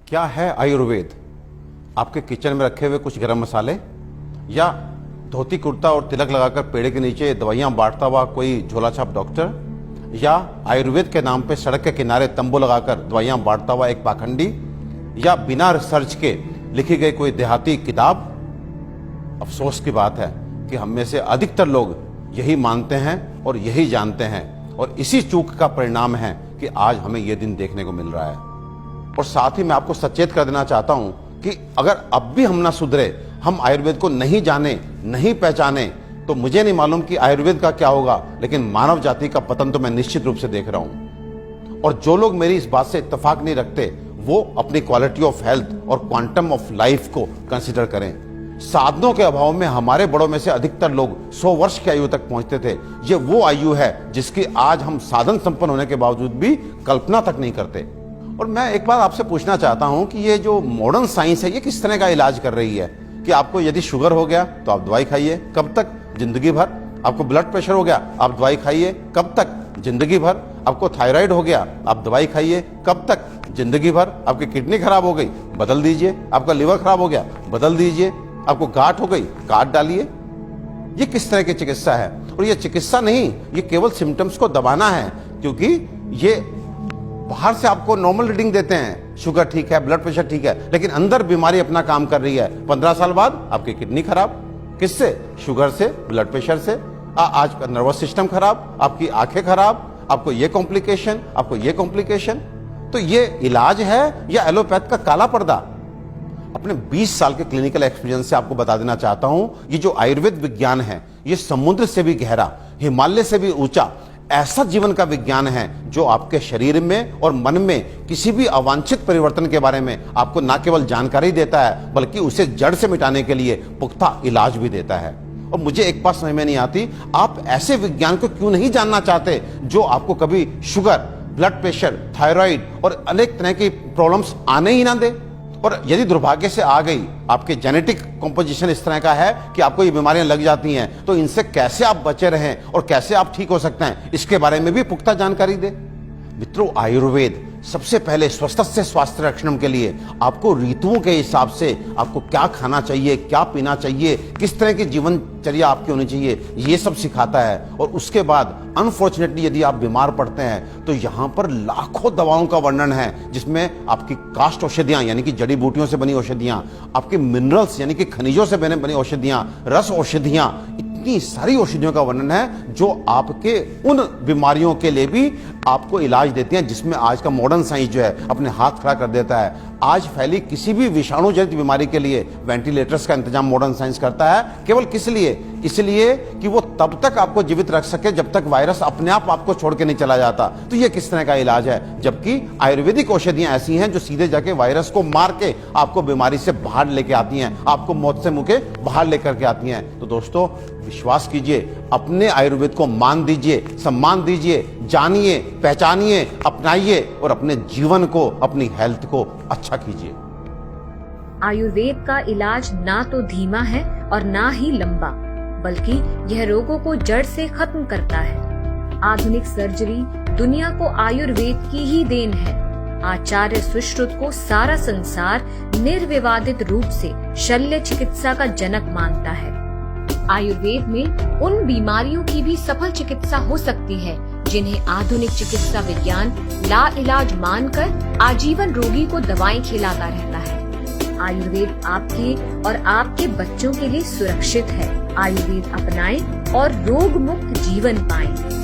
क्या है आयुर्वेद? आपके किचन में रखे हुए कुछ गरम मसाले, या धोती कुर्ता और तिलक लगाकर पेड़ के नीचे दवाइयां बांटता हुआ कोई झोला छाप डॉक्टर, या आयुर्वेद के नाम पे सड़क के किनारे तंबू लगाकर दवाइयां बांटता हुआ एक पाखंडी, या बिना रिसर्च के लिखी गई कोई देहाती किताब? अफसोस की बात है कि हम में से अधिकतर लोग यही मानते हैं और यही जानते हैं, और इसी चूक का परिणाम है कि आज हमें यह दिन देखने को मिल रहा है। और साथ ही मैं आपको सचेत कर देना चाहता हूं कि अगर अब भी हम ना सुधरे, हम आयुर्वेद को नहीं जाने, नहीं पहचाने, तो मुझे नहीं मालूम कि आयुर्वेद का क्या होगा, लेकिन मानव जाति का पतन तो मैं निश्चित रूप से देख रहा हूं। और जो लोग मेरी इस बात से इत्तेफाक नहीं रखते, वो अपनी क्वालिटी ऑफ हेल्थ और क्वांटम ऑफ लाइफ को कंसीडर करें। साधनों के अभाव में हमारे बड़ों में से अधिकतर लोग 100 वर्ष की आयु तक पहुंचते थे। ये वो आयु है जिसकी आज हम साधन संपन्न होने के बावजूद भी कल्पना तक नहीं करते। और मैं एक बात आपसे पूछना चाहता हूं कि ये जो मॉडर्न साइंस है, ये किस तरह का इलाज कर रही है? कि आपको यदि शुगर हो गया तो आप दवाई खाइए, कब तक? जिंदगी भर। आपको ब्लड प्रेशर हो गया, आप दवाई खाइए, कब तक? जिंदगी भर। आपको थायराइड हो गया, आप दवाई खाइए, कब तक? जिंदगी भर। आपकी किडनी खराब हो गई, बदल दीजिए। आपका लिवर खराब हो गया, बदल दीजिए। आपको गांठ हो गई, काट डालिए। ये किस तरह की चिकित्सा है? और ये चिकित्सा नहीं, ये केवल सिम्टम्स को दबाना है, क्योंकि ये बाहर से आपको नॉर्मल रीडिंग देते हैं, शुगर ठीक है, ब्लड प्रेशर ठीक है, लेकिन अंदर बीमारी अपना काम कर रही है। 15 साल बाद आपकी किडनी खराब, किससे? शुगर से, ब्लड प्रेशर से। आज का नर्वस सिस्टम खराब, आपकी आंखें खराब, आपको ये कॉम्प्लिकेशन, आपको ये कॉम्प्लिकेशन। तो ये इलाज है या एलोपैथ का काला पर्दा? अपने 20 साल के क्लिनिकल एक्सपीरियंस से आपको बता देना चाहता हूं, ये जो आयुर्वेद विज्ञान है, ये समुद्र से भी गहरा, हिमालय से भी ऊंचा ऐसा जीवन का विज्ञान है जो आपके शरीर में और मन में किसी भी अवांछित परिवर्तन के बारे में आपको न केवल जानकारी देता है, बल्कि उसे जड़ से मिटाने के लिए पुख्ता इलाज भी देता है। और मुझे एक बात समझ में नहीं आती, आप ऐसे विज्ञान को क्यों नहीं जानना चाहते जो आपको कभी शुगर, ब्लड प्रेशर, थायराइड और अनेक तरह की प्रॉब्लम्स आने ही ना दे। और यदि दुर्भाग्य से आ गई, आपके जेनेटिक कॉम्पोजिशन इस तरह का है कि आपको ये बीमारियां लग जाती हैं, तो इनसे कैसे आप बचे रहें और कैसे आप ठीक हो सकते हैं, इसके बारे में भी पुख्ता जानकारी दे। मित्रों, आयुर्वेद सबसे पहले स्वस्थ से स्वास्थ्य रक्षण के लिए आपको ऋतुओं के हिसाब से आपको क्या खाना चाहिए, क्या पीना चाहिए, किस तरह की जीवनचर्या आपकी होनी चाहिए, ये सब सिखाता है। और उसके बाद अनफॉर्चुनेटली यदि आप बीमार पड़ते हैं तो यहाँ पर लाखों दवाओं का वर्णन है, जिसमें आपकी काष्ठ औषधियां यानी कि जड़ी बूटियों से बनी औषधियां, आपके मिनरल्स यानी कि खनिजों से बनी औषधियां, रस औषधियां, इतनी सारी औषधियों का वर्णन है जो आपके उन बीमारियों के लिए भी आपको इलाज देती हैं, जिसमें आज का मॉडर्न साइंस जो है अपने हाथ खड़ा कर देता है। आज फैली किसी भी विषाणु जनित बीमारी के लिए वेंटिलेटर्स का इंतजाम मॉडर्न साइंस करता है। केवल किस लिए? इसलिए कि वो तब तक आपको जीवित रख सके जब तक वायरस अपने आप आपको छोड़ के नहीं चला जाता। तो ये किस तरह का इलाज है? जबकि आयुर्वेदिक औषधियां ऐसी हैं जो सीधे जाके वायरस को मार के आपको बीमारी से बाहर लेके आती हैं, आपको मौत से मुंह के बाहर लेकर के आती हैं। तो दोस्तों, विश्वास कीजिए, अपने आयुर्वेद को मान दीजिए, सम्मान दीजिए, जानिए, पहचानिए, अपनाइए और अपने जीवन को, अपनी हेल्थ को अच्छा कीजिए। आयुर्वेद का इलाज ना तो धीमा है और ना ही लंबा, बल्कि यह रोगों को जड़ से खत्म करता है। आधुनिक सर्जरी दुनिया को आयुर्वेद की ही देन है। आचार्य सुश्रुत को सारा संसार निर्विवादित रूप से शल्य चिकित्सा का जनक मानता है। आयुर्वेद में उन बीमारियों की भी सफल चिकित्सा हो सकती है जिन्हें आधुनिक चिकित्सा विज्ञान लाइलाज मानकर आजीवन रोगी को दवाएं खिलाता रहता है। आयुर्वेद आपके और आपके बच्चों के लिए सुरक्षित है। आयुर्वेद अपनाएं और रोग मुक्त जीवन पाएं।